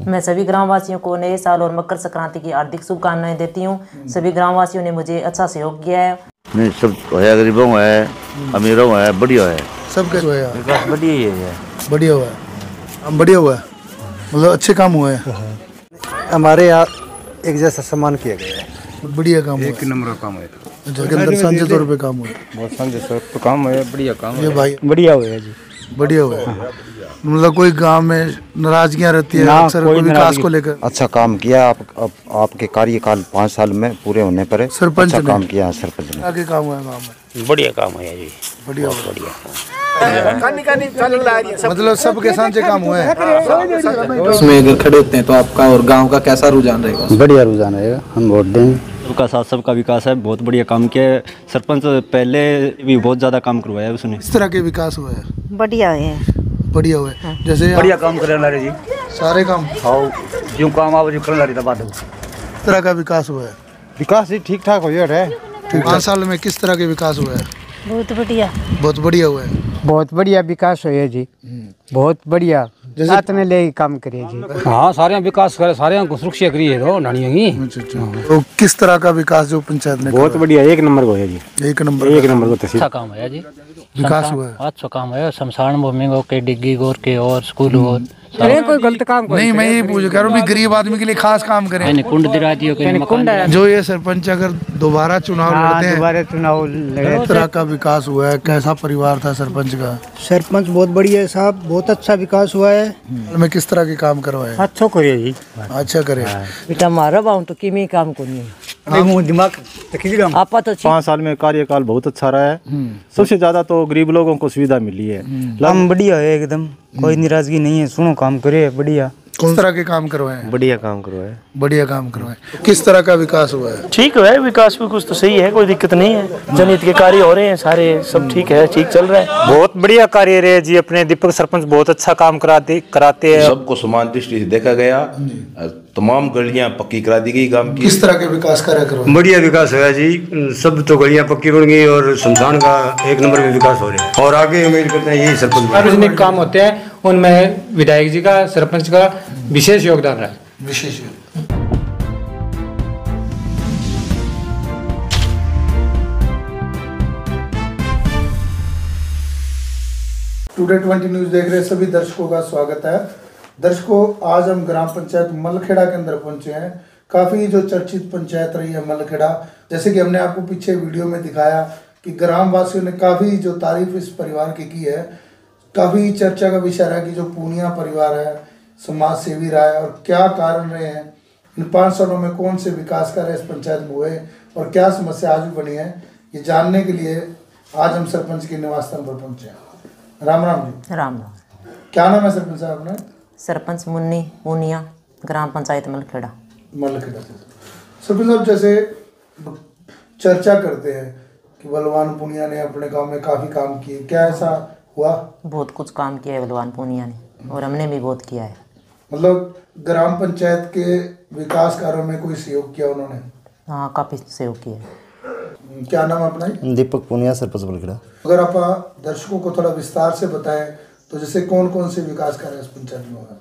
मैं सभी ग्रामवासियों को नए साल और मकर संक्रांति की हार्दिक शुभकामनाएं देती हूँ। सभी ग्रामवासियों ने मुझे अच्छा सहयोग किया है। नहीं, सब है, गरीबों में है, अमीरों में है, बढ़िया है, सब कैसे हुआ है? विकास बढ़िया ही है, बढ़िया हुआ है, बढ़िया हुआ है, मतलब अच्छे काम हुए हैं। हमारे यहाँ एक जैसा सम्मान किया गया है, बढ़िया काम हुआ, एक नंबर का काम है। अंदर सांझे तौर पे काम हुआ, बहुत सांझे तौर पे काम है, बढ़िया काम है। ये भाई बढ़िया हुआ है जी, बढ़िया हुआ है। मतलब कोई गांव में नाराजगियां रहती है अक्सर विकास को लेकर? अच्छा काम किया आपके कार्यकाल 5 साल में पूरे होने पर सरपंच अच्छा ने काम किया। सरपंच ने आगे काम हुआ गाँव में, बढ़िया काम है जी, बढ़िया मतलब सबके सांझे काम हुए हैं। उसमें अगर खड़े होते हैं तो आपका और गांव का कैसा रुझान रहेगा? बढ़िया रुझान रहेगा, हम वोट देंगे। सबका साथ सबका विकास है, बहुत बढ़िया काम किया है। सरपंच पहले भी बहुत ज़्यादा काम करवाया है उसने। इस तरह के विकास हुआ है, बढ़िया है, बढ़िया हुआ है। जैसे बढ़िया काम करे ला जी, सारे काम जो काम आवे जो करने ला बात इस तरह का विकास हुआ है। विकास ही ठीक ठाक हो गया है। 5 साल में किस तरह के विकास हुआ है? बहुत बढ़िया, बहुत बढ़िया हुआ है, बहुत बढ़िया विकास हो है जी, बहुत बढ़िया साथ में ले काम करिए जी। हाँ, सारे विकास करे, सारे को सुरक्षा करिए तो नानियों की। तो किस तरह का विकास जो पंचायत ने बहुत बढ़िया, एक नंबर को है जी, एक नंबर को तहसील अच्छा काम है जी, विकास हुआ है। अच्छा काम है। शमशान भूमि को के डिग्गी गोर के और स्कूल और कोई गलत काम नहीं, मैं यही पूछ कह रहा हूँ गरीब आदमी के लिए खास काम करें। कुंड दिला दियो के जो ये सरपंच अगर दोबारा चुनाव लड़ते हैं, दोबारा चुनाव लड़े, किस तरह का विकास हुआ है? कैसा परिवार था सरपंच का? सरपंच बहुत बढ़िया है साहब, बहुत अच्छा विकास हुआ है। में किस तरह के काम करवाए? अच्छा करिए जी, अच्छा करे। बेटा मारा बाहु तो किमी काम को नहीं दिमाग आपा तो 5 साल में कार्यकाल बहुत अच्छा रहा है। सबसे ज्यादा तो गरीब लोगों को सुविधा मिली है। काम बढ़िया है एकदम, कोई नाराजगी नहीं है। सुनो काम करे बढ़िया। कौन तरह के काम करवाए? बढ़िया काम करवाए, बढ़िया काम करवाए। किस तरह का विकास हुआ है? ठीक है, विकास भी कुछ तो सही है, कोई दिक्कत नहीं है। जनहित के कार्य हो रहे हैं सारे, सब ठीक है, ठीक चल रहा है। बहुत बढ़िया कार्य रहे जी, अपने दीपक सरपंच बहुत अच्छा काम कराते हैं। सबको समान दृष्टि से देखा गया, तमाम गलियां पक्की करा दी गई गांव की। किस तरह के विकास कार्य करवाए? बढ़िया विकास हुआ जी, सब तो गलियां पक्की बन गई और शमशान का 1 नंबर में विकास हो रहा है। और आगे उम्मीद करते हैं यही सरपंच सार्वजनिक काम होते हैं, उनमें विधायक जी का, सरपंच का विशेष योगदान रहा है। विशेष टुडे 20 न्यूज देख रहे सभी दर्शकों का स्वागत है। दर्शकों, आज हम ग्राम पंचायत मलखेड़ा के अंदर पहुंचे हैं। काफ़ी जो चर्चित पंचायत रही है मलखेड़ा, जैसे कि हमने आपको पीछे वीडियो में दिखाया कि ग्रामवासियों ने काफ़ी जो तारीफ इस परिवार की है। काफ़ी चर्चा का विषय रहा कि जो पूनिया परिवार है समाज सेवी रहा है और क्या कारण रहे हैं, इन 5 सालों में कौन से विकास कार्य इस पंचायत में हुए और क्या समस्या आज भी बनी है, ये जानने के लिए आज हम सरपंच के निवास स्थान पर पहुँचे हैं। राम राम जी। राम राम। क्या नाम है सरपंच साहब अपना? सरपंच मुन्नी पूनिया, ग्राम पंचायत मलखेड़ा। मलखेड़ा से सरपंच साहब, जैसे चर्चा करते हैं कि बलवान पूनिया ने अपने गांव में काफ़ी काम किए, क्या ऐसा हुआ? बहुत कुछ काम किया है बलवान पूनिया ने, और हमने भी बहुत किया है। मतलब ग्राम पंचायत के विकास कार्यों में कोई सहयोग किया उन्होंने? हाँ, काफ़ी सहयोग किया है। क्या नाम अपना? दीपक पूनिया, सरपंच मलखेड़ा। अगर आप दर्शकों को थोड़ा विस्तार से बताएं तो जैसे कौन कौन से विकास कार्य इस पंचायत में हुआ?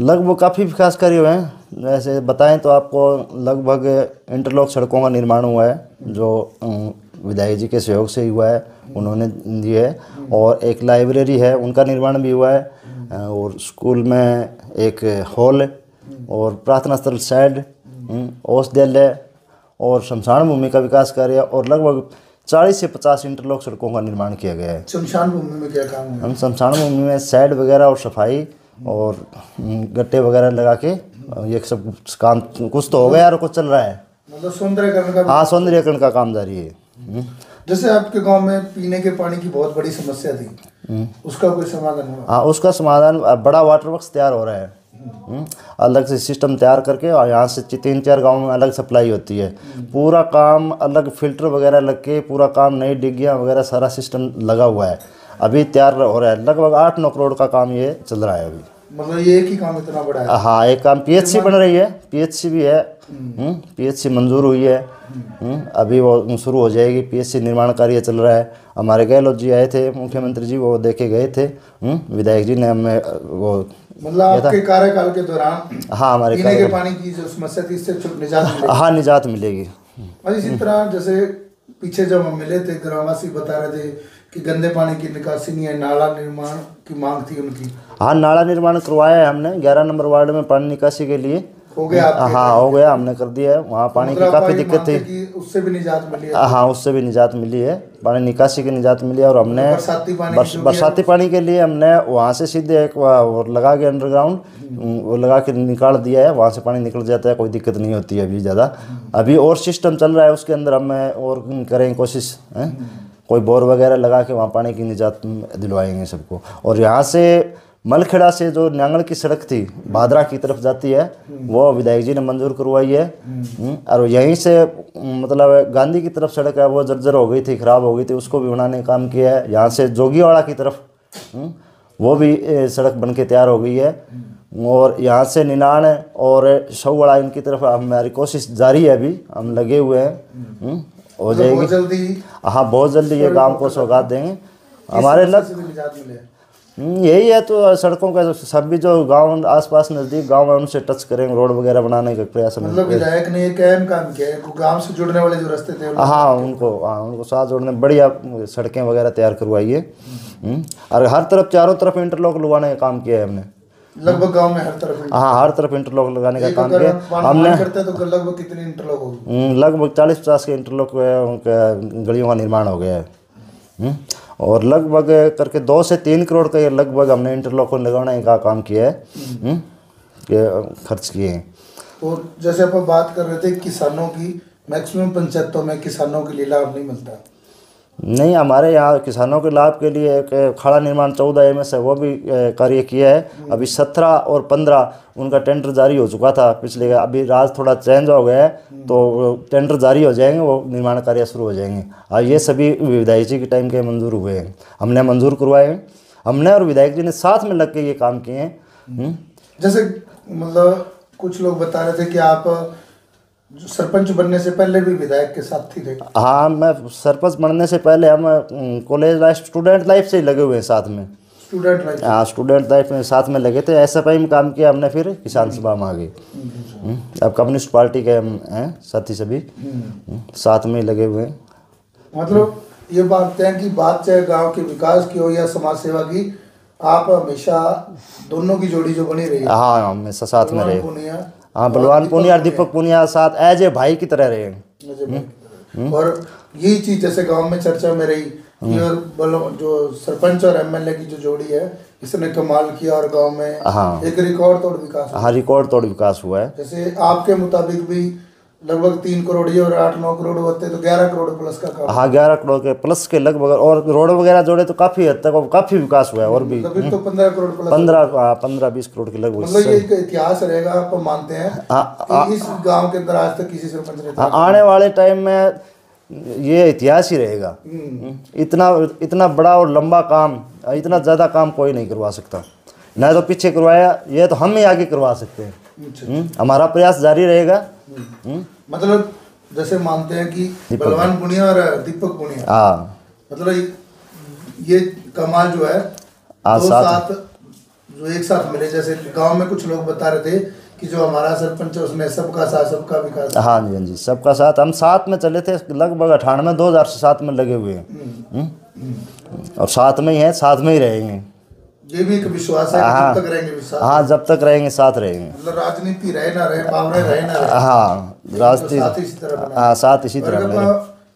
लगभग काफ़ी विकास कार्य हुए हैं। जैसे बताएं तो आपको लगभग इंटरलॉक सड़कों का निर्माण हुआ है, जो विधायक जी के सहयोग से ही हुआ है, उन्होंने दिए है। और एक लाइब्रेरी है, उनका निर्माण भी हुआ है। और स्कूल में एक हॉल और प्रार्थना स्थल साइड, औषधालय और शमशान भूमि का विकास कार्य और लगभग 40 से 50 इंटरलॉक सड़कों का निर्माण किया गया है। शमशान भूमि में क्या काम है? हम शमशान भूमि में साइड वगैरह और सफाई और गट्टे वगैरह लगा के ये सब काम कुछ तो हो गया और कुछ चल रहा है। मतलब सौंदर्यकरण का? हाँ, सौंदर्यकरण का काम जारी है। जैसे आपके गांव में पीने के पानी की बहुत बड़ी समस्या थी, उसका कोई समाधान हुआ? हाँ, उसका समाधान, बड़ा वाटर वर्क्स तैयार हो रहा है। अलग से सिस्टम तैयार करके और यहाँ से 3-4 गाँव में अलग सप्लाई होती है। पूरा काम अलग फिल्टर वगैरह लग के पूरा काम, नई डिग्गियाँ वगैरह सारा सिस्टम लगा हुआ है, अभी तैयार हो रहा है। लगभग 8-9 करोड़ का काम ये चल रहा है अभी। मतलब ये एक ही काम इतना बड़ा है। हाँ, एक काम पीएचसी बन रही है, पीएचसी भी है, पीएचसी मंजूर हुई है, अभी वो शुरू हो जाएगी। पीएचसी निर्माण कार्य चल रहा है। हमारे गहलोत जी आए थे, मुख्यमंत्री जी, वो देखे गए थे, विधायक जी ने हमें वो मतलब आपके कार्यकाल के दौरान हाँ हमारे पीने के पानी की जो समस्या थी इससे निजात मिलेगी। हाँ, निजात मिलेगी। और इसी तरह जैसे पीछे जब हम मिले थे, ग्रामवासी बता रहे थे कि गंदे पानी की निकासी नहीं है, नाला निर्माण की मांग थी उनकी। हाँ, नाला निर्माण करवाया है हमने 11 नंबर वार्ड में पानी निकासी के लिए। हो गया? हाँ, हो गया, हमने कर दिया है। वहाँ पानी की काफ़ी दिक्कत थी, उससे भी निजात मिली है। हाँ, उससे भी निजात मिली है, पानी निकासी की निजात मिली है। और हमने बरसाती पानी के लिए हमने वहाँ से सीधे एक लगा के अंडरग्राउंड वो लगा के निकाल दिया है, वहाँ से पानी निकल जाता है, कोई दिक्कत नहीं होती है अभी ज़्यादा। अभी और सिस्टम चल रहा है, उसके अंदर हमें और करेंगे कोशिश, कोई बोर वगैरह लगा के वहाँ पानी की निजात दिलवाएंगे सबको। और यहाँ से मलखेड़ा से जो न्यांगल की सड़क थी भादरा की तरफ जाती है, वो विधायक जी ने मंजूर करवाई है। और यहीं से मतलब गांधी की तरफ सड़क है, वो जर्जर हो गई थी, ख़राब हो गई थी, उसको भी बनाने का काम किया है। यहाँ से जोगीवाड़ा की तरफ वो भी सड़क बन के तैयार हो गई है। और यहाँ से निनाण और शौवाड़ा इनकी तरफ हमारी कोशिश जारी है, अभी हम लगे हुए हैं, हो जाएगी जल्दी। हाँ, बहुत जल्दी ये काम को सौगात देंगे। हमारे लग यही है, तो सड़कों का सभी जो गांव आसपास नज़दीक गांव है उनसे टच करेंगे, रोड वगैरह बनाने का प्रयास। मतलब विधायक ने एक अहम काम किया है, गांव से जुड़ने वाले जो रास्ते थे हाँ उनको साथ जोड़ने बढ़िया सड़कें वगैरह तैयार करवाई है। और हर तरफ चारों तरफ इंटरलॉक लगाने का काम किया है हमने, लगभग गांव में हर तरफ। हाँ, हर तरफ इंटरलॉक लगाने का काम किया हमने। तो लगभग कितने इंटरलॉक होगी? लगभग 40-50 के इंटरलॉक गलियों का निर्माण हो गया है। और लगभग करके 2 से 3 करोड़ का ये लगभग हमने इंटरलॉक लगाने का काम किया है, खर्च किए हैं। तो जैसे आप बात कर रहे थे किसानों की, मैक्सिमम पंचायतों में किसानों के लिए लाभ नहीं मिलता। नहीं, हमारे यहाँ किसानों के लाभ के लिए एक खाड़ा निर्माण 14 MS है, वो भी कार्य किया है। अभी 17 और 15 उनका टेंडर जारी हो चुका था पिछले, अभी राज थोड़ा चेंज हो गया है, तो टेंडर जारी हो जाएंगे, वो निर्माण कार्य शुरू हो जाएंगे। और ये सभी विधायक जी के टाइम के मंजूर हुए हैं, हमने मंजूर करवाए हैं, हमने और विधायक जी ने साथ में लग के ये काम किए हैं। जैसे मतलब कुछ लोग बता रहे थे कि आप सरपंच बनने से पहले भी विधायक के साथ थी रहे। हाँ, मैं सरपंच बनने से पहले हम कॉलेज लाइफ, स्टूडेंट लाइफ से ही लगे हुए हैं साथ में। Student life? हाँ, स्टूडेंट लाइफ में साथ में लगे थे। SFI में काम किया हमने, फिर किसान सभा में आ गए। अब कम्युनिस्ट पार्टी के हम हैं साथी, सभी साथ में लगे हुए हैं। मतलब ये बात है कि बात चाहे गाँव के विकास की हो या समाज सेवा की, आप हमेशा दोनों की जोड़ी जो बनी रही है। हाँ, हमेशा साथ में रहे। हाँ, बलवान पूनिया और दीपक पूनिया साथ एज ए भाई की तरह रहे। और यही चीज जैसे गांव में चर्चा में रही कि और जो सरपंच और MLA की जो जोड़ी है, इसने कमाल किया और गांव में एक रिकॉर्ड तोड़ विकास। हाँ, रिकॉर्ड तोड़ विकास हुआ है। जैसे आपके मुताबिक भी लगभग 3 करोड़ ही और 8-9 करोड़ होते तो 11 करोड़ प्लस का काम। हाँ, 11 करोड़ के प्लस के लगभग, और रोड वगैरह जोड़े तो काफी हद तक काफी विकास हुआ है। और भी तो 15 करोड़ प्लस, 15-20 करोड़ के लगभग। मतलब ये एक इतिहास रहेगा, आप मानते हैं कि इस गांव के अंदर आज तक किसी सरपंच ने? आने वाले टाइम में ये इतिहास ही रहेगा। इतना बड़ा और लंबा काम, इतना ज़्यादा काम कोई नहीं करवा सकता, ना तो पीछे करवाया, ये तो हम ही आगे करवा सकते हैं। हमारा प्रयास जारी रहेगा। मतलब जैसे मानते हैं कि बलवान पुनिया और दीपक पुनिया, मतलब ये कमाल जो है दो साथ जो एक साथ मिले। जैसे गांव में कुछ लोग बता रहे थे कि जो हमारा सरपंच है उसने सबका साथ सबका विकास। हाँ जी, हाँ जी, सबका साथ। हम साथ में चले थे लगभग 98 2000 से साथ में लगे हुए हैं, और साथ में ही हैं, साथ में ही रहेंगे। ये भी एक विश्वास है कि जब तक रहेंगे विश्वास। हाँ, जब तक रहेंगे साथ रहेंगे। मतलब राजनीति रहे ना रहे, पावरे रहे ना रहे, हाँ, राजनीति साथ इसी तरह। हाँ, साथ इसी तरह।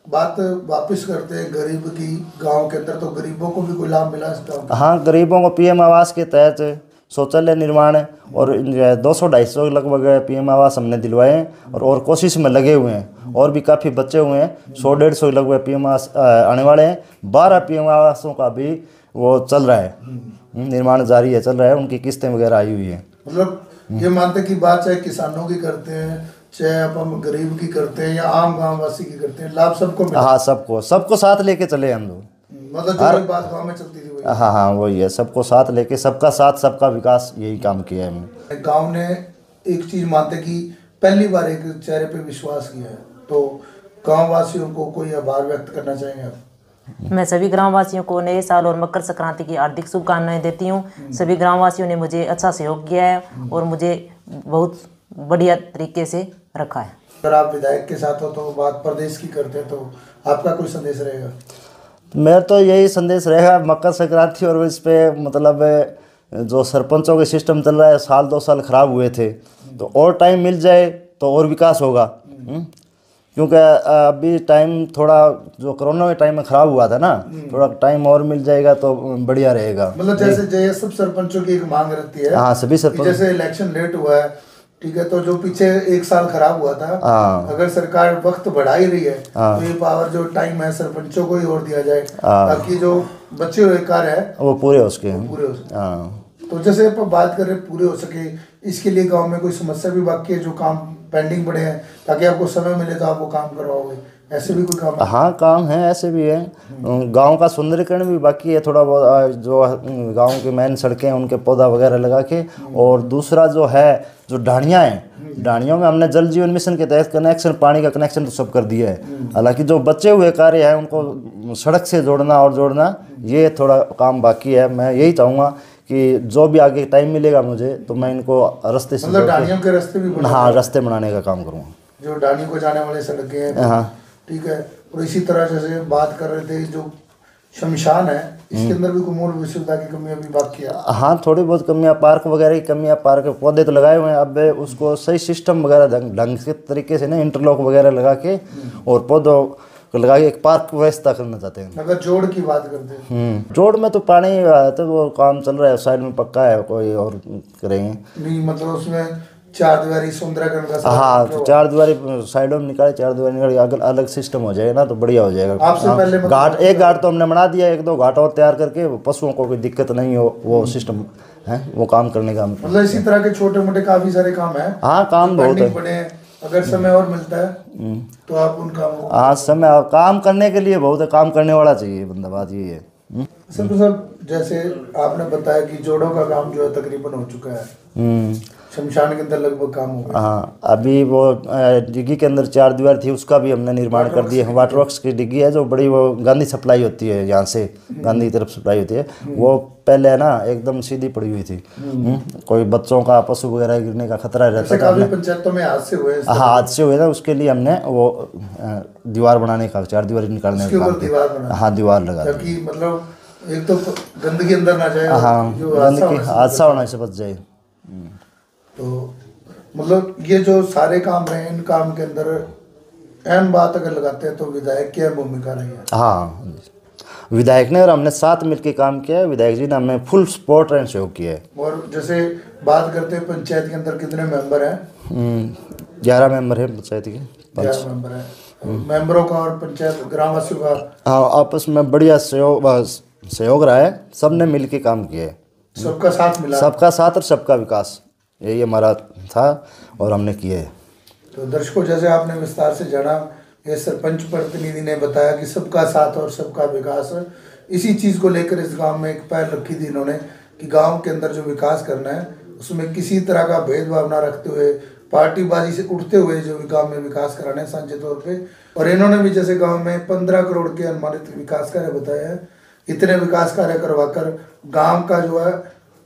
बात वापस करते हैं गरीब की, गांव के अंदर तो गरीबों को भी कोई लाभ मिला इसका? हाँ, गरीबों को PM आवास के तहत शौचालय निर्माण है, और 200-250 लगभग PM आवास हमने दिलवाए हैं, और कोशिश में लगे हुए हैं, और भी काफ़ी बचे हुए हैं। 100-150 लगभग PM आवास आने वाले हैं। 12 PM आवासों का भी वो चल रहा है, निर्माण जारी है, चल रहा है, उनकी किस्तें वगैरह आई हुई हैं। मतलब ये मानते कि बात चाहे किसानों की करते हैं, चाहे हम गरीब की करते हैं, या आम गांव वासी की करते हैं, लाभ सबको मिला। हाँ, सबको साथ लेके चले हम लोग। मतलब जो बात गाँव में चलती थी वही। हाँ हाँ वही है, सबको साथ लेके सबका साथ सबका विकास, यही काम किया है हमने। गाँव ने एक चीज मानते कि पहली बार एक चेहरे पे विश्वास किया है, तो गाँव वासियों को कोई आभार व्यक्त करना चाहेंगे आप? मैं सभी ग्रामवासियों को नए साल और मकर संक्रांति की हार्दिक शुभकामनाएं देती हूँ। सभी ग्रामवासियों ने मुझे अच्छा सहयोग किया है और मुझे बहुत बढ़िया तरीके से रखा है। अगर आप विधायक के साथ हो तो बात प्रदेश की करते हैं, तो आपका कोई संदेश रहेगा? मेरा तो यही संदेश रहेगा, मकर संक्रांति और इस पे मतलब जो सरपंचों के सिस्टम चल रहा है, साल 2 साल खराब हुए थे, तो और टाइम मिल जाए तो और विकास होगा। क्योंकि अभी टाइम थोड़ा जो कोरोना के टाइम में ख़राब हुआ था ना, थोड़ा टाइम और मिल जाएगा तो बढ़िया रहेगा। मतलब जैसे सब सरपंचों की एक मांग रहती है, हाँ सभी सरपंच, जैसे इलेक्शन लेट हुआ है, ठीक है, तो जो पीछे 1 साल खराब हुआ था, अगर सरकार वक्त बढ़ा ही रही है तो ये पावर जो टाइम है सरपंचों को ही और दिया जाए, ताकि जो बचे हुए कार्य है वो पूरे हो सके। तो जैसे आप बात कर रहे पूरे हो सके, इसके लिए गांव में कोई समस्या भी बाकी है, जो काम पेंडिंग पड़े हैं, ताकि आपको समय मिले तो आप वो काम करवाओगे, ऐसे भी कोई काम है? हाँ काम है, ऐसे भी है। गांव का सुंदरीकरण भी बाकी है थोड़ा बहुत, जो गांव के मेन सड़कें हैं उनके पौधा वगैरह लगा के, और दूसरा जो है जो ढाणियाँ हैं, ढाणियों में हमने जल जीवन मिशन के तहत कनेक्शन, पानी का कनेक्शन तो सब कर दिया है। हालांकि जो बचे हुए कार्य हैं उनको सड़क से जोड़ना और जोड़ना, ये थोड़ा काम बाकी है। मैं यही चाहूँगा कि जो भी आगे टाइम मिलेगा मुझे, तो मैं इनको रास्ते से, मतलब ढाणियों के रास्ते भी, हाँ रास्ते बनाने का काम करूँगा, जो ढाणी को जाने वाले सड़कें हैं। हाँ ठीक है। और इसी तरह जैसे बात कर रहे थे जो शमशान है, इसके अंदर भी कोई मूल सुविधा की कमी अभी बाकी है? हाँ थोड़ी बहुत कमियाँ, पार्क वगैरह की कमियाँ, पार्क पौधे तो लगाए हुए हैं, अब उसको सही सिस्टम वगैरह ढंग के तरीके से ना इंटरलॉक वगैरह लगा के और पौधों को लगा के एक पार्क व्यवस्था करना चाहते हैं। अगर जोड़ की बात करते हैं, जोड़ में तो पानी तो वो काम चल रहा है, साइड में पक्का है, कोई और करेंगे नहीं, मतलब उसमें 4 दीवारी सुंदरीकरण का, हाँ तो 4 दीवारी साइडों में निकाले, 4 दीवारी निकाले, अगर अलग सिस्टम हो जाएगा ना तो बढ़िया हो जाएगा। आपसे पहले घाट, एक घाट तो हमने बना दिया, 1-2 घाट और तैयार करके पशुओं को कोई दिक्कत नहीं हो, वो सिस्टम है, वो काम करने का। मतलब इसी तरह के छोटे मोटे काफी सारे काम है। हाँ काम बहुत है, अगर समय और मिलता है तो आप उन कामों, हाँ समय काम करने के लिए बहुत है, काम करने वाला चाहिए बंदा, बात ये है। सब जैसे आपने बताया कि जोड़ों का काम जो है तकरीबन हो चुका है, शमशान के अंदर लगभग काम हो गया। हाँ अभी वो डिग्गी के अंदर 4 दीवार थी, उसका भी हमने निर्माण कर दिया है। वाटर वर्क्स की डिग्गी है जो बड़ी, वो गांधी सप्लाई होती है, यहाँ से गांधी की तरफ सप्लाई होती है, वो पहले है ना एकदम सीधी पड़ी हुई थी। कोई बच्चों का, पशु वगैरह गिरने का खतरा रहता था। काफी पंचायतों में हादसे हुए, हाँ हादसे हुए ना, उसके लिए हमने वो दीवार बनाने का, 4 दीवार निकालने का, हाँ दीवार लगा, मतलब एक तो गंदगी अंदर ना जाए, हाँ गंदगी हादसा होने से बच जाए। तो मतलब ये जो सारे काम रहे, इन काम के अंदर अहम बात अगर लगाते हैं तो विधायक की भूमिका रही है। हाँ विधायक ने और हमने साथ मिलकर काम किया है, विधायक जी ने हमें फुल सपोर्ट एंड सहयोग किया है। और जैसे बात करते हैं पंचायत के अंदर कितने मेंबर हैं? 11 मेंबर हैं पंचायत के। 11 मेंबर हैं। मेंबरों का और पंचायत ग्रामवासियों का, हाँ आपस में बढ़िया सहयोग रहा है, सब ने मिल के काम किया है, सबका साथ मिला, सबका साथ और सबका विकास, यही हमारा था और हमने किया है। तो दर्शकों जैसे आपने विस्तार से जाना, ये सरपंच प्रतिनिधि ने बताया कि सबका साथ और सबका विकास, इसी चीज़ को लेकर इस गांव में एक पहल रखी थी इन्होंने कि गांव के अंदर जो विकास करना है उसमें किसी तरह का भेदभाव ना रखते हुए, पार्टीबाजी से उठते हुए जो गांव में विकास कराना है साझे तौर पे। और इन्होंने भी जैसे गांव में 15 करोड़ के अनुमानित विकास कार्य बताए हैं, इतने विकास कार्य करवाकर गांव का जो है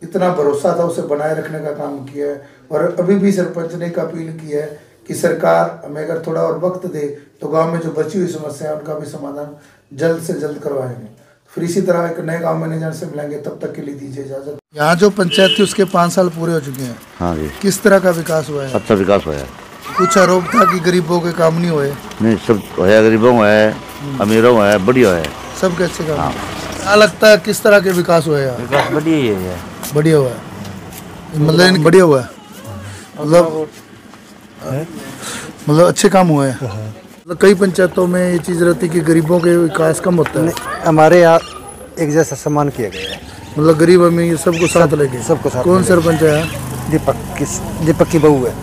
इतना भरोसा था उसे बनाए रखने का काम किया है। और अभी भी सरपंच ने एक अपील की है कि सरकार हमें अगर थोड़ा और वक्त दे तो गांव में जो बची हुई समस्या है उनका भी समाधान जल्द से जल्द करवाएंगे। फिर इसी तरह एक नए गांव मैनेजर से मिलेंगे, तब तक के लिए दीजिए इजाजत। यहाँ जो पंचायत थी उसके 5 साल पूरे हो चुके हैं। हाँ जी। किस तरह का विकास हुआ है? अच्छा विकास हुआ है। कुछ आरोप था कि गरीबों के काम नहीं हुए। नहीं, सब है, गरीबों में है, अमीरों में है, बढ़िया है, सब कैसे काम। क्या लगता है किस तरह के विकास हुआ है? विकास बढ़िया ही है, बढ़िया हुआ है, मतलब बढ़िया हुआ है, मतलब अच्छे काम हुए हैं। मतलब कई पंचायतों में ये चीज़ रहती है कि गरीबों के विकास कम होता है। हमारे यहाँ एक जैसा सम्मान किया गया है, मतलब गरीब अमीर सबको साथ लेके। सबको साथ। कौन सरपंच है? दीपक की बहू है।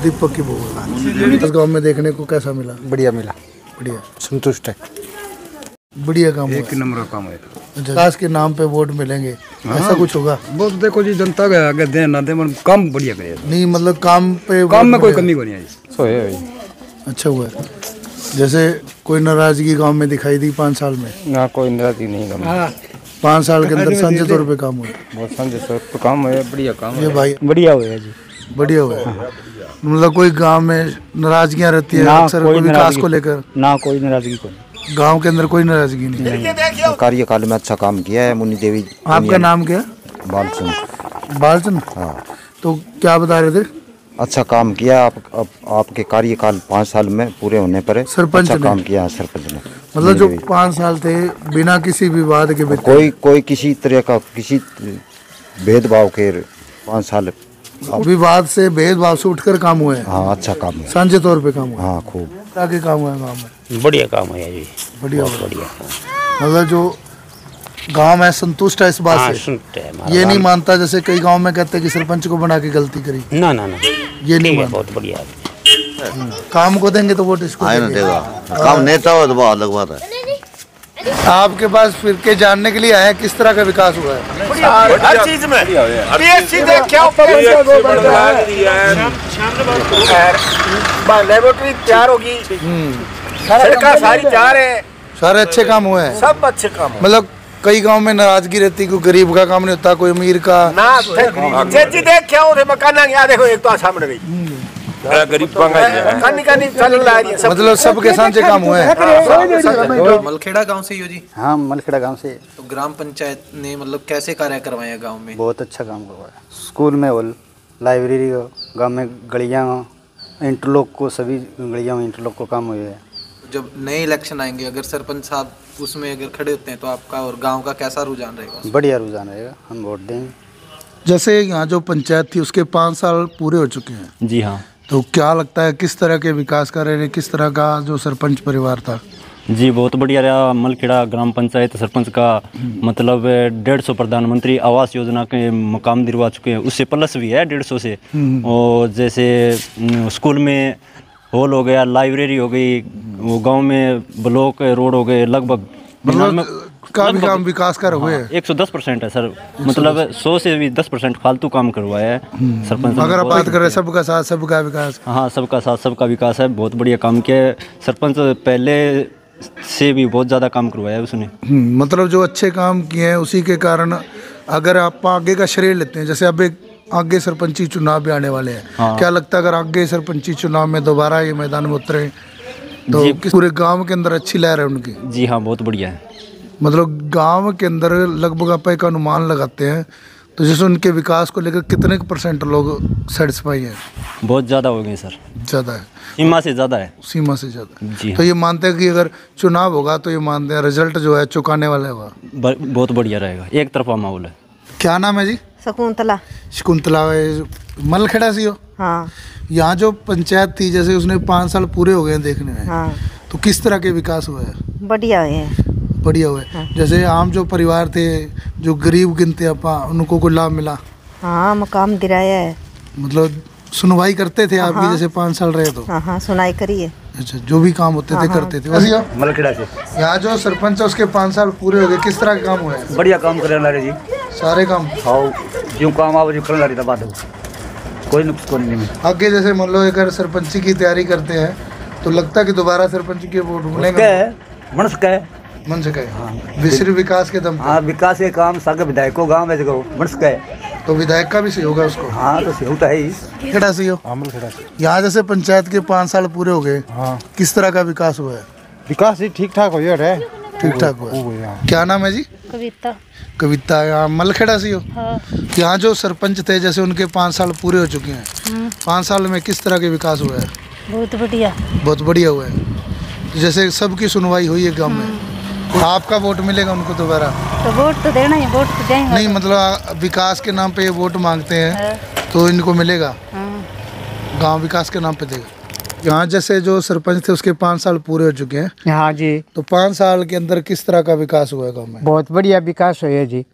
दीपक की बहू है। इस गाँव में देखने को कैसा मिला? बढ़िया मिला, बढ़िया, संतुष्ट है। बढ़िया काम एक नंबर का काम है। विकास के नाम पे वोट मिलेंगे, ऐसा कुछ होगा? वो तो देखो जी, जनता का आगे दे ना दे, मतलब काम बढ़िया करे। नहीं मतलब काम पे काम में कोई कमी नहीं आई। सो है अच्छा हुआ है। जैसे कोई नाराजगी गांव में दिखाई दी 5 साल में? ना, कोई नाराजगी नहीं काम। 5 साल के अंदर सांझे तौर पे काम हुआ? बहुत सांझे तौर पे काम है, बढ़िया काम ये भाई बढ़िया हुआ है जी, बढ़िया हुआ है। मतलब कोई गांव में नाराजगियां रहती है अक्सर विकास को लेकर? ना, कोई नाराजगी कोई, गांव के अंदर कोई नाराजगी नहीं। कार्यकाल में अच्छा काम किया है मुन्नी देवी। आपका नाम क्या? बालचंद। बालचंद, हाँ। तो क्या बता रहे थे? अच्छा काम किया आपके कार्यकाल 5 साल में पूरे होने पर सरपंच अच्छा ने काम किया सरपंच ने। मतलब जो 5 साल थे बिना किसी विवाद के कोई किसी तरह का किसी भेदभाव के 5 साल विवाद से भेदभाव से उठकर काम हुए हैं। हाँ, अच्छा काम है, सांझे तौर पे काम हुआ। हाँ खूब आगे काम हुआ गाँव में? बढ़िया काम है जी, बढ़िया बढ़िया। मतलब जो गांव है संतुष्ट है इस बात से? ये नहीं मानता जैसे कई गांव में कहते हैं कि सरपंच को बना के गलती करी? ना ना ना, ये नहीं मानता। बहुत बढ़िया काम को देंगे तो वोट इसको देगा। काम नेता हो तो बहुत अलग बात है। आपके पास फिर के जानने के लिए आए किस तरह का विकास हुआ है? हर चीज में लेबोरेटरी तैयार होगी, सड़कें सारी तैयार है, सारे अच्छे काम हुए हैं, सब अच्छे काम। मतलब कई गांव में नाराजगी रहती, कोई गरीब का काम नहीं होता, कोई अमीर का ना। जी देख क्या हो मकान यहाँ देखो, एक तो सामने गई गरीब मतलब सबके सांझे काम हुए हैं। मलखेड़ा गांव से ही हो जी? हाँ, मलखेड़ा गांव से। तो ग्राम पंचायत ने मतलब कैसे कार्य करवाया गांव में? बहुत अच्छा काम करवाया। स्कूल में हॉल, लाइब्रेरी, गांव में गलियाँ, इंटरलॉक को, सभी गलियाँ में इंटरलॉक को काम हुए हैं। जब नए इलेक्शन आएंगे, अगर सरपंच साहब उसमें अगर खड़े होते हैं तो आपका और गांव का कैसा रुझान रहेगा? बढ़िया रुझान रहेगा, हम वोट देंगे। जैसे यहाँ जो पंचायत थी उसके 5 साल पूरे हो चुके हैं जी हाँ। तो क्या लगता है किस तरह के विकास कर रहे हैं, किस तरह का जो सरपंच परिवार था? जी बहुत बढ़िया रहा। मलखेड़ा ग्राम पंचायत सरपंच का मतलब 150 प्रधानमंत्री आवास योजना के मकाम दिलवा चुके हैं, उससे प्लस भी है 150 से। और जैसे स्कूल में हॉल हो गया, लाइब्रेरी हो गई, वो गांव में ब्लॉक रोड हो गए, लगभग काफी काम विकास कर हुए हैं। 110% है सर, मतलब 100 से भी 10% फालतू काम करवाया है सरपंच। अगर आप बात करें सबका साथ सबका विकास, हाँ सबका साथ सबका विकास है, बहुत बढ़िया काम किया है सरपंच, पहले से भी बहुत ज़्यादा काम करवाया है उसने। मतलब जो अच्छे काम किए हैं उसी के कारण अगर आप आगे का श्रेय लेते हैं, जैसे अब एक आगे सरपंची चुनाव भी आने वाले हैं, हाँ। क्या लगता है अगर आगे सरपंची चुनाव में दोबारा ये मैदान में उतरे तो पूरे गांव के अंदर अच्छी लहर है उनकी? जी हाँ बहुत बढ़िया है। मतलब गांव के अंदर लगभग आप एक अनुमान लगाते हैं तो जैसे उनके विकास को लेकर कितने % लोग सेटिस्फाई हैं? बहुत ज़्यादा हो गए सर, ज़्यादा है, सीमा से ज़्यादा है। सीमा से ज़्यादा जी। तो ये मानते हैं कि अगर चुनाव होगा तो ये मानते हैं रिजल्ट जो है चुकाने वाला होगा, बहुत बढ़िया रहेगा, एक तरफा माहौल है। क्या नाम है जी? शकुंतला। शकुंतला मलखेड़ा से हो? हाँ। यहाँ जो पंचायत थी जैसे उसने 5 साल पूरे हो गए हैं देखने में, हाँ। तो किस तरह के विकास हुआ है? बढ़िया है, बढ़िया हुआ है। हाँ। जैसे आम जो परिवार थे जो गरीब गिनते अपा उनको कोई लाभ मिला? हाँ मकाम दिलाया है। मतलब सुनवाई करते थे आपकी? हाँ। जैसे 5 साल रहे तो? हाँ सुनाई करिए। अच्छा, जो भी काम होते थे करते थे? मलखेड़ा से यहाँ जो सरपंच है उसके 5 साल पूरे हो गए, किस तरह के काम हुए हैं? बढ़िया काम करे लारे जी, सारे काम। हाँ जो काम आवे जो कर लारे था बात कोई नुकसान नहीं। आगे जैसे मान लो अगर सरपंची की तैयारी करते हैं तो लगता है कि दोबारा सरपंच के वोट मिलेंगे? मन सके हाँ। विश्व विकास के दम। हाँ विकास के काम सागे विधायक को गाँव में मन सके तो विधायक का भी सही होगा उसको? हाँ तो सही तो है ही। खेड़ा से हो? यहाँ जैसे पंचायत के 5 साल पूरे हो गए, हाँ। किस तरह का विकास हुआ है? विकास ठीक ठाक हो रहा है। ठीक ठाक हुआ है। क्या नाम है जी? कविता। कविता, यहाँ मलखेड़ा से हो? हाँ। यहाँ जो सरपंच थे जैसे उनके 5 साल पूरे हो चुके हैं, 5 साल में किस तरह के विकास हुआ है? बहुत बढ़िया। बहुत बढ़िया हुआ है। जैसे सबकी सुनवाई हुई है गाँव में, तो आपका वोट मिलेगा उनको दोबारा? तो वोट तो देना ही, वोट तो देंगे। नहीं मतलब विकास के नाम पे ये वोट मांगते हैं तो इनको मिलेगा? गांव विकास के नाम पे देगा। यहाँ जैसे जो सरपंच थे उसके 5 साल पूरे हो चुके हैं। हाँ जी। तो 5 साल के अंदर किस तरह का विकास हुआ है गाँव में? बहुत बढ़िया विकास हुआ है जी,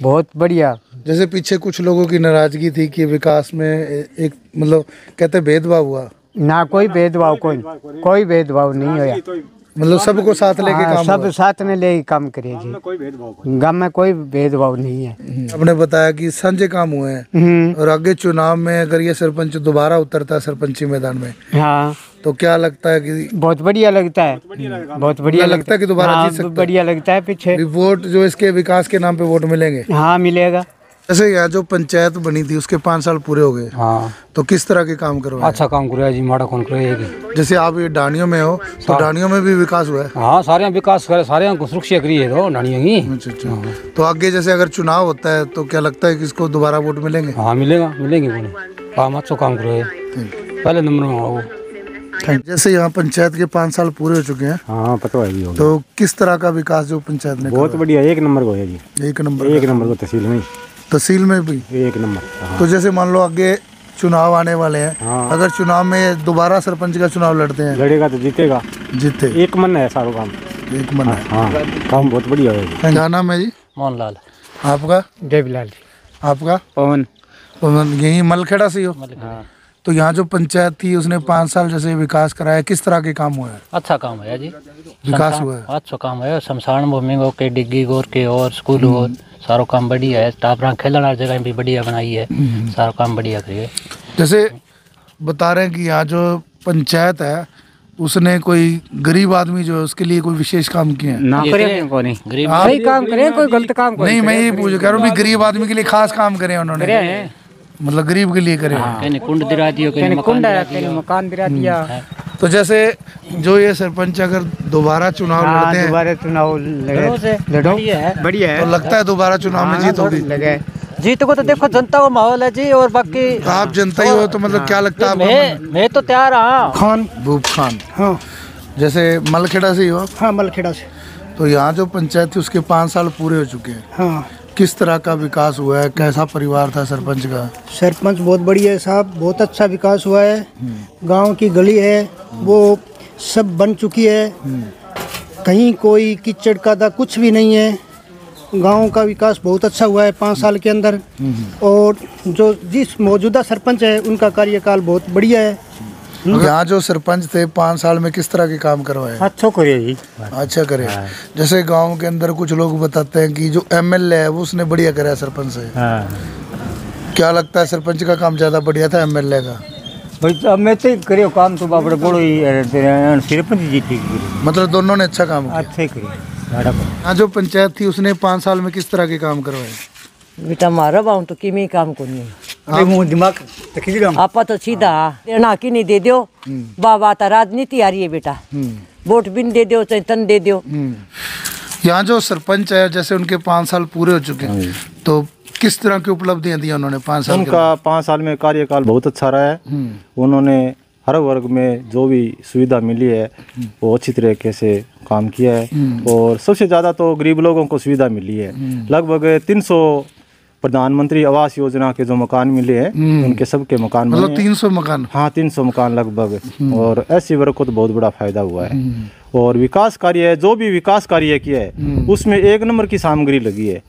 बहुत बढ़िया। जैसे पीछे कुछ लोगों की नाराजगी थी कि विकास में एक मतलब कहते भेदभाव हुआ? ना कोई भेदभाव, कोई भेदभाव नहीं हुआ। मतलब सबको साथ लेके काम सब होगा। साथ में लेके काम करे जी। गाँव में कोई भेदभाव नहीं है। आपने बताया कि सांझे काम हुए हैं और आगे चुनाव में अगर ये सरपंच दोबारा उतरता है सरपंची मैदान में, हाँ, तो क्या लगता है कि बहुत बढ़िया लगता है, बहुत बढ़िया लगता है कि दोबारा हाँ, जीत सकता है? बढ़िया लगता है। पीछे वोट जो इसके विकास के नाम पे वोट मिलेंगे? हाँ, मिलेगा। जैसे यहाँ जो पंचायत बनी थी उसके 5 साल पूरे हो गए, हाँ, तो किस तरह के काम करवाए? अच्छा काम करो जी, माड़ा कौन करो। जैसे आप ये डानियों में हो तो डानियों में भी विकास हुआ है? हाँ, सारे विकास करे, सारे को सुरक्षा करी है तो नानियों की। अच्छा। तो आगे जैसे अगर चुनाव होता है तो क्या लगता है कि इसको दोबारा वोट मिलेंगे? हाँ, मिलेंगे काम अच्छा काम करो, पहले नंबर में आओ। जैसे यहाँ पंचायत के 5 साल पूरे हो चुके हैं, हाँ, पता है, तो किस तरह का विकास जो पंचायत ने बहुत बढ़िया, एक नंबर को है जी, एक नंबर को तहसील में भी एक नंबर। तो जैसे मान लो आगे चुनाव आने वाले हैं, अगर चुनाव में दोबारा सरपंच का चुनाव लड़ते हैं, लड़ेगा तो जीतेगा, एक मन है सारा काम, एक मन है। हाँ, काम बहुत बढ़िया है। क्या नाम है जी? मोहनलाल। आपका? देवीलाल। आपका? पवन। पवन, यही मलखेड़ा से ही हो? तो यहाँ जो पंचायत थी उसने 5 साल जैसे विकास कराया, किस तरह के काम हुआ है? अच्छा काम है जी, विकास हुआ है, अच्छा काम है। शमशान भूमि के डिग्गी गोर के और स्कूल और सारा काम बढ़िया है। टापरा खेलने वाली जगह भी बढ़िया बनाई है, सारा काम बढ़िया करिए। जैसे बता रहे हैं कि यहाँ जो पंचायत है उसने कोई गरीब आदमी जो है उसके लिए कोई विशेष काम किए हैं? ना करे को नहीं, सही काम करे, कोई गलत काम नहीं। मैं ये पूछ कह रहा हूँ गरीब आदमी के लिए खास काम करे उन्होंने, मतलब गरीब के लिए करे। कुंड दिला दियो, मकान दिला दिया। तो जैसे जो ये सरपंच अगर दोबारा चुनाव लड़ते हैं, दोबारा चुनाव लड़ो, बढ़िया है, तो लगता है दोबारा चुनाव में जीत होगी? जीत को तो देखो जनता का माहौल है जी, और बाकी आप जनता ही हो तो मतलब क्या लगता है? मैं तो तैयार हूँ। खान भूप खान, हाँ, जैसे मलखेड़ा से ही हो? हाँ, मलखेड़ा से। तो यहाँ जो पंचायत थी उसके 5 साल पूरे हो चुके हैं, हाँ, किस तरह का विकास हुआ है? कैसा परिवार था सरपंच का? सरपंच बहुत बढ़िया है साहब, बहुत अच्छा विकास हुआ है। गांव की गली है वो सब बन चुकी है, कहीं कोई कीचड़ का कुछ भी नहीं है। गांव का विकास बहुत अच्छा हुआ है 5 साल के अंदर, और जो जिस मौजूदा सरपंच है उनका कार्यकाल बहुत बढ़िया है। यहाँ जो सरपंच थे 5 साल में किस तरह के काम करवाए? अच्छा करे जी, अच्छा करे। जैसे गांव के अंदर कुछ लोग बताते हैं कि जो एमएलए है वो उसने बढ़िया कराया सरपंच से, क्या लगता है सरपंच का काम ज्यादा बढ़िया था एमएलए का? भाई अब मैं तो करियो काम तो बाबड़ बोलो ही सरपंच जीती, मतलब दोनों ने अच्छा काम किया। अच्छे करिए। यहाँ जो पंचायत थी उसने 5 साल में किस तरह के काम करवाए? बेटा मारा बाहू तो किमी काम को नहीं, मुंह दिमाग आपा तो सीधा देना की नहीं दे दो बाबा, तो राजनीति आ रही है बेटा, वोट भी दे दो चाहे तन दे दो। यहाँ जो सरपंच है जैसे उनके 5 साल पूरे हो चुके हैं, तो किस तरह की उपलब्धियां दी उन्होंने 5 साल? उनका 5 साल में कार्यकाल बहुत अच्छा रहा है। उन्होंने हर वर्ग में जो भी सुविधा मिली है वो अच्छी तरीके से काम किया है, और सबसे ज़्यादा तो गरीब लोगों को सुविधा मिली है। लगभग 300 प्रधानमंत्री आवास योजना के जो मकान मिले हैं उनके सबके मकान मतलब बने। 300 मकान? हाँ, 300 मकान लगभग, और ऐसी वर्ग को तो बहुत बड़ा फायदा हुआ है। और विकास कार्य है, जो भी विकास कार्य किया है उसमें 1 नंबर की सामग्री लगी है।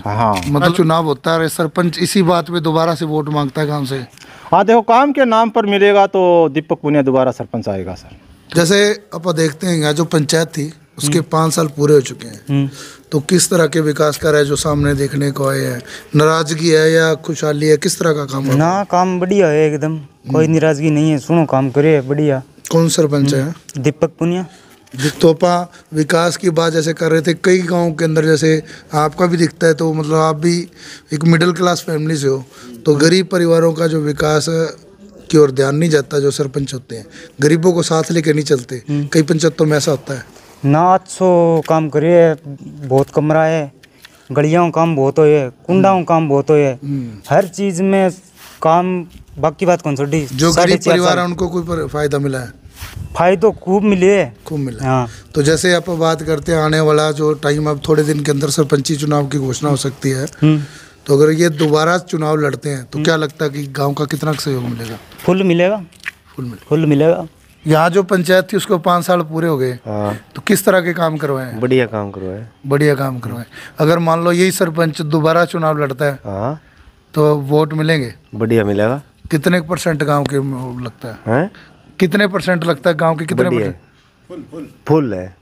हाँ, मतलब चुनाव होता है, सरपंच इसी बात पे दोबारा से वोट मांगता है काम से? हाँ, देखो काम के नाम पर मिलेगा तो दीपक पुनिया दोबारा सरपंच आएगा सर। जैसे आप देखते हैं यहाँ जो पंचायत थी उसके 5 साल पूरे हो चुके हैं, तो किस तरह के विकास कर रहा है जो सामने देखने को आए हैं? नाराजगी है या खुशहाली है, किस तरह का काम है? ना, काम बढ़िया है एकदम, कोई नाराजगी नहीं है, सुनो काम करे बढ़िया। कौन सरपंच है? दीपक पुनिया। तो आप विकास की बात जैसे कर रहे थे, कई गांव के अंदर जैसे आपका भी दिखता है, तो मतलब आप भी एक मिडिल क्लास फैमिली से हो, तो गरीब परिवारों का जो विकास की ओर ध्यान नहीं जाता। जो सरपंच होते हैं गरीबों को साथ लेके नहीं चलते, कई पंचायतों में ऐसा होता है ना। अच्छो काम करे, बहुत कमरा है, गलियों काम बहुत है, कुंडाओं काम बहुत है, हर चीज में काम। बाकी बात कौन छोड़ी, जो गरीब परिवार है उनको कोई फायदा मिला है? फायदा खूब मिले, खूब मिला। हाँ। तो जैसे आप बात करते हैं आने वाला जो टाइम, अब थोड़े दिन के अंदर सरपंची चुनाव की घोषणा हो सकती है, तो अगर ये दोबारा चुनाव लड़ते हैं तो क्या लगता है कि गांव का कितना सहयोग मिलेगा? फुल मिलेगा, फुल मिलेगा। यहाँ जो पंचायत थी उसको 5 साल पूरे हो गए, तो किस तरह के काम करवाए? बढ़िया काम करवाए, बढ़िया काम करवाए। अगर मान लो यही सरपंच दोबारा चुनाव लड़ता है तो वोट मिलेंगे? बढ़िया मिलेगा। कितने % गाँव के लगता है? कितने % लगता है गाँव के? कितने %? फुल है।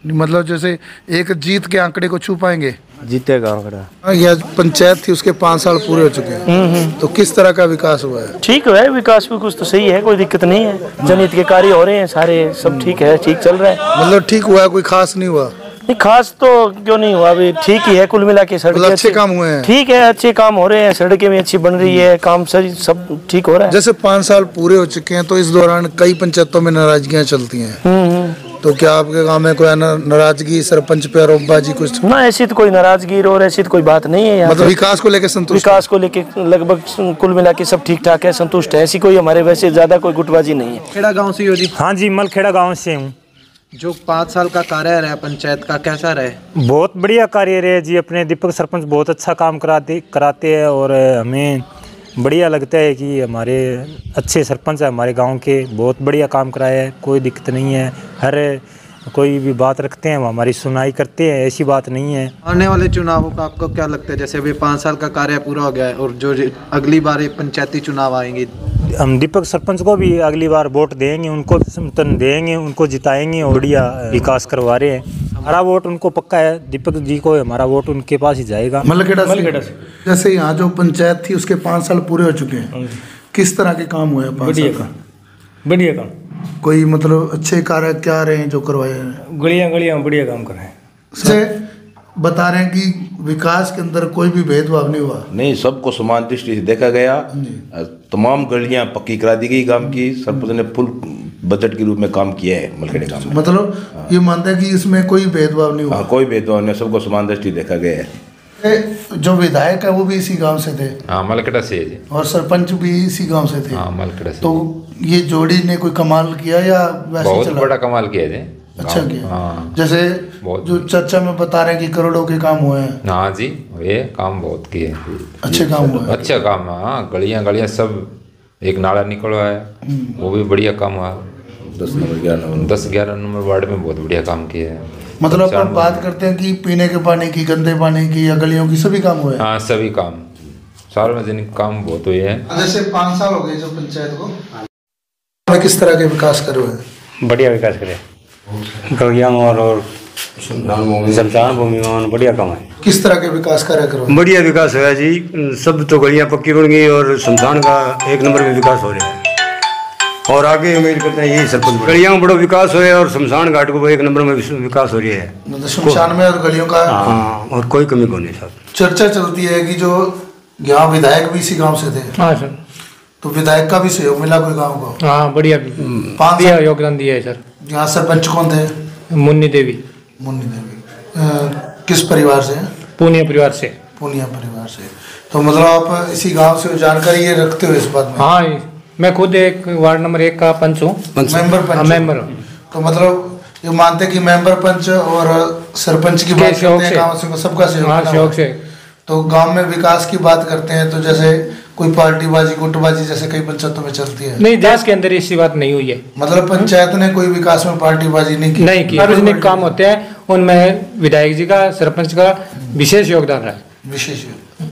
मतलब जैसे एक जीत के आंकड़े को छू पाएंगे? जीतेगा आंकड़ा। यह पंचायत थी, उसके 5 साल पूरे हो चुके हैं, तो किस तरह का विकास हुआ है? ठीक है, विकास भी कुछ तो सही है, कोई दिक्कत नहीं है। जनहित के कार्य हो रहे हैं सारे, सब ठीक है, ठीक चल रहा है। मतलब ठीक हुआ है, कोई खास नहीं हुआ? नहीं, खास तो क्यों नहीं हुआ, अभी ठीक ही है कुल मिला के। सड़कें अच्छे काम हुए हैं? ठीक है, अच्छे काम हो रहे हैं, सड़कें भी अच्छी बन रही है, काम सही सब ठीक हो रहा है। जैसे 5 साल पूरे हो चुके हैं, तो इस दौरान कई पंचायतों में नाराजगियां चलती हैं, तो क्या आपके गांव में कोई नाराजगी सरपंच पे आरोपबाजी कुछ? ना, ऐसी तो कोई नाराजगी और ऐसी तो कोई बात नहीं है। मतलब विकास को लेकर संतुष्ट? विकास को लेकर लगभग कुल मिला के सब ठीक ठाक है, संतुष्ट है। ऐसी कोई हमारे वैसे ज्यादा कोई गुटबाजी नहीं है। खेड़ा गाँव से जी? हाँ जी, मलखेड़ा गाँव से हूँ। जो 5 साल का कार्य रहा पंचायत का, कैसा रहे? बहुत बढ़िया कार्य रहे जी। अपने दीपक सरपंच बहुत अच्छा काम कराते हैं और हमें बढ़िया लगता है कि हमारे अच्छे सरपंच है हमारे गांव के, बहुत बढ़िया काम कराया है, कोई दिक्कत नहीं है। हर कोई भी बात रखते हैं वो हमारी सुनाई करते हैं, ऐसी बात नहीं है। आने वाले चुनावों का आपको क्या लगता है? जैसे अभी 5 साल का कार्य पूरा हो गया है और जो अगली बार पंचायती चुनाव आएंगे, हम दीपक सरपंच को भी अगली बार वोट देंगे, उनको समर्थन देंगे, उनको जिताएंगे और बढ़िया विकास करवा रहे हैं। हमारा वोट उनको पक्का है, दीपक जी को हमारा वोट उनके पास ही जाएगा। मलखेड़ा से। जैसे यहाँ जो पंचायत थी उसके 5 साल पूरे हो चुके हैं, किस तरह के काम हुए? बढ़िया काम। कोई मतलब अच्छे कार्य क्या रहे हैं जो करवाए हैं? गलियां बढ़िया काम कर रहे हैं। से बता रहे हैं कि विकास के अंदर कोई भी भेदभाव नहीं हुआ? नहीं, सबको समान दृष्टि से देखा गया। तमाम गलियां पक्की करा दी गई गांव की। सरपंच ने फुल बजट के रूप में काम किया है मलखेड़े गांव में। मतलब ये मानते हैं कि इसमें कोई भेदभाव नहीं हुआ? कोई भेदभाव नहीं, सबको समान दृष्टि देखा गया है। जो विधायक है वो भी इसी गांव से थे? हाँ, मलखेड़ा से जी। और सरपंच भी इसी गांव से थे? हाँ, मलखेड़ा से। तो ये जोड़ी ने कोई कमाल किया या वैसे बहुत चला? बड़ा कमाल किया जी। अच्छा किया। हाँ। जैसे जो चर्चा में बता रहे हैं कि करोड़ों के काम हुए हैं। हाँ जी, ये काम बहुत किए। अच्छे काम हुए? अच्छा काम है। हाँ, गलियां सब, एक नाला निकला है, वो भी बढ़िया काम हुआ। 10-11 नंबर वार्ड में बहुत बढ़िया काम किया है। मतलब अपन बात करते हैं कि पीने के पानी की, गंदे पानी की या गलियों की, सभी काम हुए? हाँ, सभी काम, सार्वजनिक काम बहुत हुए हैं। जैसे 5 साल हो गए जो पंचायत को, किस तरह के विकास करे हुए? बढ़िया विकास करे, गलियां और शमशान भूमि में बढ़िया काम है। किस तरह के विकास कार्य करो? बढ़िया विकास हुआ जी। सब तो गलियां पक्की बन गई और शमशान का 1 नंबर में विकास हो रहा है और आगे उम्मीद करते हैं यही सरपंच गलियां में बड़ा विकास हो और शमशान घाट को 1 नंबर में विकास हो रही है। मतलब शमशान में और गलियों का? हाँ, और कोई कमी को नहीं साहब। चर्चा चलती है कि जो यहाँ विधायक भी इसी गांव से थे। हाँ सर। तो विधायक का भी सहयोग मिला कोई गांव को? हाँ, बढ़िया 5 साल योगदान दिया है सर। यहाँ सरपंच कौन थे? मुन्नी देवी। मुन्नी देवी किस परिवार से? पूनिया परिवार से। पूनिया परिवार से। तो मतलब आप इसी गांव से जानकारी ये रखते हो इस बात में? हाँ, मैं खुद एक वार्ड नंबर 1 का पंच हूँ। मेंबर पंच? मेंबर। तो मतलब ये मानते हैं कि मेंबर पंच और सरपंच की बात करते हैं, गाँव से सबका सहयोग से। तो गांव में विकास की बात करते हैं तो जैसे कोई पार्टीबाजी गुटबाजी जैसे कई पंचायतों में चलती है? नहीं, देश के अंदर ऐसी बात नहीं हुई है। मतलब पंचायत ने कोई विकास में पार्टीबाजी नहीं की? नहीं की। सार्वजनिक काम होते हैं, उनमें विधायक जी का, सरपंच का विशेष योगदान रहा है। विशेष